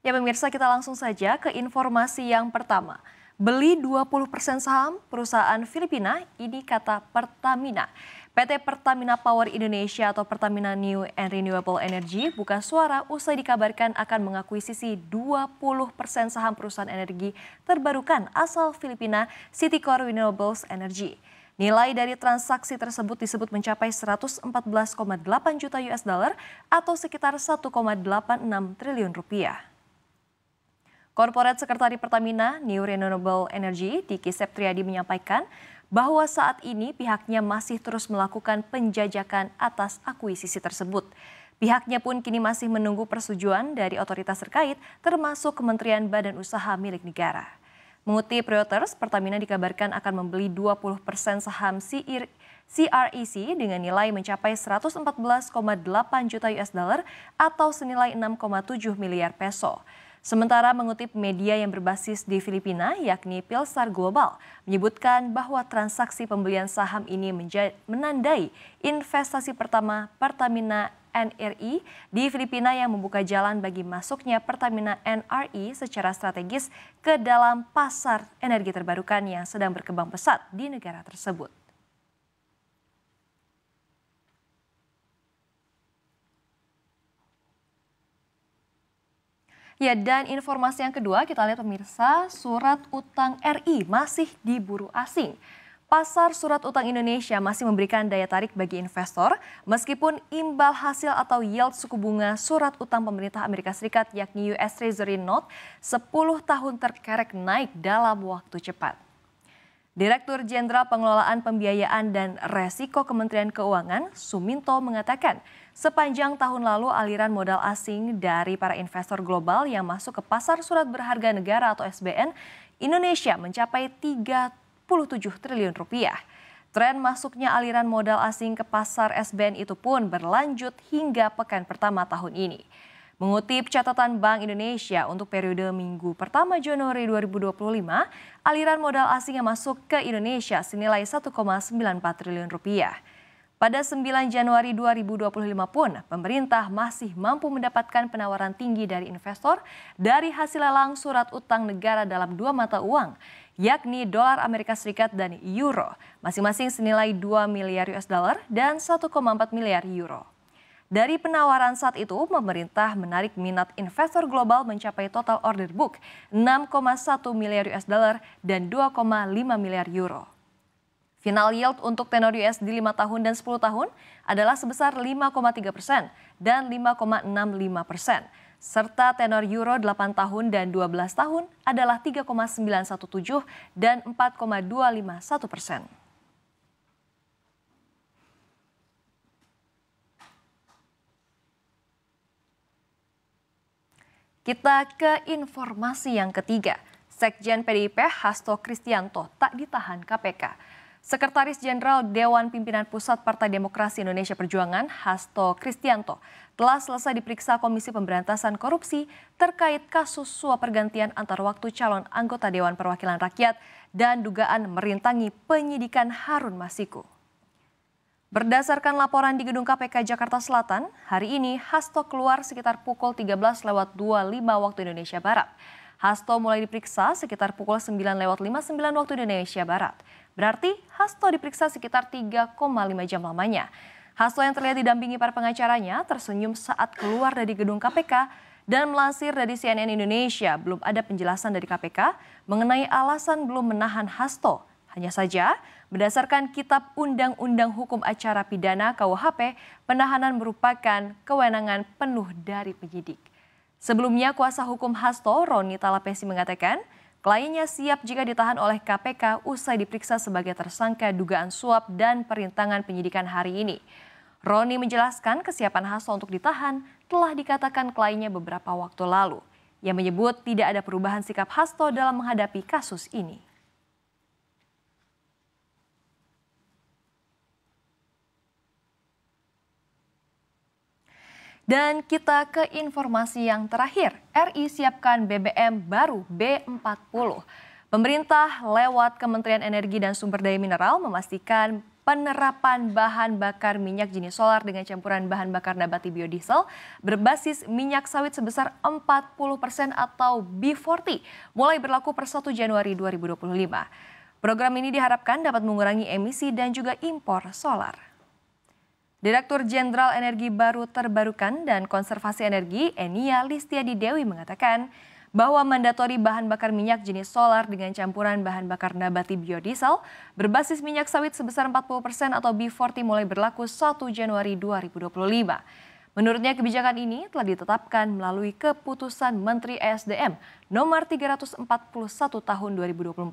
Ya pemirsa, kita langsung saja ke informasi yang pertama. Beli 20% saham perusahaan Filipina, ini kata Pertamina. PT Pertamina Power Indonesia atau Pertamina New and Renewable Energy buka suara usai dikabarkan akan mengakuisisi 20% saham perusahaan energi terbarukan asal Filipina, Citicore Renewables Energy. Nilai dari transaksi tersebut disebut mencapai 114,8 juta US dollar atau sekitar 1,86 triliun rupiah. Korporat Sekretari Pertamina New Renewable Energy, Diki Septriadi menyampaikan bahwa saat ini pihaknya masih terus melakukan penjajakan atas akuisisi tersebut. Pihaknya pun kini masih menunggu persetujuan dari otoritas terkait termasuk Kementerian Badan Usaha milik negara. Mengutip Reuters, Pertamina dikabarkan akan membeli 20% saham CREC dengan nilai mencapai 114,8 juta US dollar atau senilai 6,7 miliar peso. Sementara mengutip media yang berbasis di Filipina, yakni Pilsar Global, menyebutkan bahwa transaksi pembelian saham ini menandai investasi pertama Pertamina NRI di Filipina yang membuka jalan bagi masuknya Pertamina NRI secara strategis ke dalam pasar energi terbarukan yang sedang berkembang pesat di negara tersebut. Ya, dan informasi yang kedua kita lihat pemirsa, surat utang RI masih diburu asing. Pasar surat utang Indonesia masih memberikan daya tarik bagi investor meskipun imbal hasil atau yield suku bunga surat utang pemerintah Amerika Serikat yakni US Treasury Note 10 tahun terkerek naik dalam waktu cepat. Direktur Jenderal Pengelolaan Pembiayaan dan Resiko Kementerian Keuangan, Suminto mengatakan, sepanjang tahun lalu aliran modal asing dari para investor global yang masuk ke pasar surat berharga negara atau SBN Indonesia mencapai 37 triliun rupiah. Tren masuknya aliran modal asing ke pasar SBN itu pun berlanjut hingga pekan pertama tahun ini. Mengutip catatan Bank Indonesia untuk periode minggu pertama Januari 2025, aliran modal asing yang masuk ke Indonesia senilai 1,94 triliun rupiah. Pada 9 Januari 2025 pun, pemerintah masih mampu mendapatkan penawaran tinggi dari investor dari hasil lelang surat utang negara dalam dua mata uang, yakni dolar Amerika Serikat dan euro, masing-masing senilai 2 miliar US dollar dan 1,4 miliar euro. Dari penawaran saat itu, pemerintah menarik minat investor global mencapai total order book 6,1 miliar US dollar dan 2,5 miliar euro. Final yield untuk tenor US di 5 tahun dan 10 tahun adalah sebesar 5,3% dan 5,65%. Serta tenor euro 8 tahun dan 12 tahun adalah 3,917 dan 4,251%. Kita ke informasi yang ketiga. Sekjen PDIP Hasto Kristianto tak ditahan KPK. Sekretaris Jenderal Dewan Pimpinan Pusat Partai Demokrasi Indonesia Perjuangan Hasto Kristianto telah selesai diperiksa Komisi Pemberantasan Korupsi terkait kasus suap pergantian antar waktu calon anggota Dewan Perwakilan Rakyat dan dugaan merintangi penyidikan Harun Masiku. Berdasarkan laporan di Gedung KPK Jakarta Selatan, hari ini Hasto keluar sekitar pukul 13.25 waktu Indonesia Barat. Hasto mulai diperiksa sekitar pukul 9.59 waktu Indonesia Barat. Berarti Hasto diperiksa sekitar 3,5 jam lamanya. Hasto yang terlihat didampingi para pengacaranya tersenyum saat keluar dari gedung KPK dan melansir dari CNN Indonesia, belum ada penjelasan dari KPK mengenai alasan belum menahan Hasto. Hanya saja, berdasarkan Kitab Undang-Undang Hukum Acara Pidana KUHP, penahanan merupakan kewenangan penuh dari penyidik. Sebelumnya, kuasa hukum Hasto, Roni Talapesi mengatakan, kliennya siap jika ditahan oleh KPK usai diperiksa sebagai tersangka dugaan suap dan perintangan penyidikan hari ini. Roni menjelaskan kesiapan Hasto untuk ditahan telah dikatakan kliennya beberapa waktu lalu. Ia menyebut tidak ada perubahan sikap Hasto dalam menghadapi kasus ini. Dan kita ke informasi yang terakhir, RI siapkan BBM baru B40. Pemerintah lewat Kementerian Energi dan Sumber Daya Mineral memastikan penerapan bahan bakar minyak jenis solar dengan campuran bahan bakar nabati biodiesel berbasis minyak sawit sebesar 40% atau B40 mulai berlaku per 1 Januari 2025. Program ini diharapkan dapat mengurangi emisi dan juga impor solar. Direktur Jenderal Energi Baru Terbarukan dan Konservasi Energi Enia Listiadi Dewi mengatakan bahwa mandatori bahan bakar minyak jenis solar dengan campuran bahan bakar nabati biodiesel berbasis minyak sawit sebesar 40% atau B40 mulai berlaku 1 Januari 2025. Menurutnya kebijakan ini telah ditetapkan melalui keputusan Menteri ESDM nomor 341 tahun 2024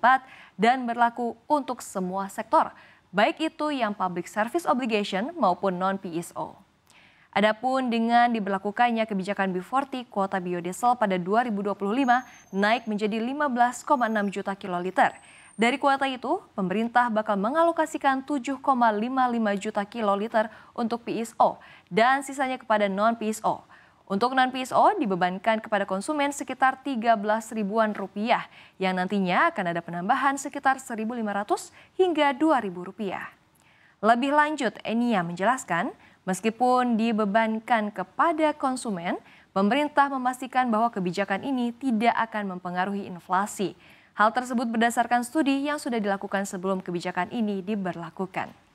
dan berlaku untuk semua sektor, baik itu yang public service obligation maupun non-PSO. Adapun dengan diberlakukannya kebijakan B40, kuota biodiesel pada 2025 naik menjadi 15,6 juta kiloliter. Dari kuota itu, pemerintah bakal mengalokasikan 7,55 juta kiloliter untuk PSO dan sisanya kepada non-PSO. Untuk non-PSO dibebankan kepada konsumen sekitar 13 ribuan rupiah yang nantinya akan ada penambahan sekitar 1.500 hingga 2.000 rupiah. Lebih lanjut, Enia menjelaskan, meskipun dibebankan kepada konsumen, pemerintah memastikan bahwa kebijakan ini tidak akan mempengaruhi inflasi. Hal tersebut berdasarkan studi yang sudah dilakukan sebelum kebijakan ini diberlakukan.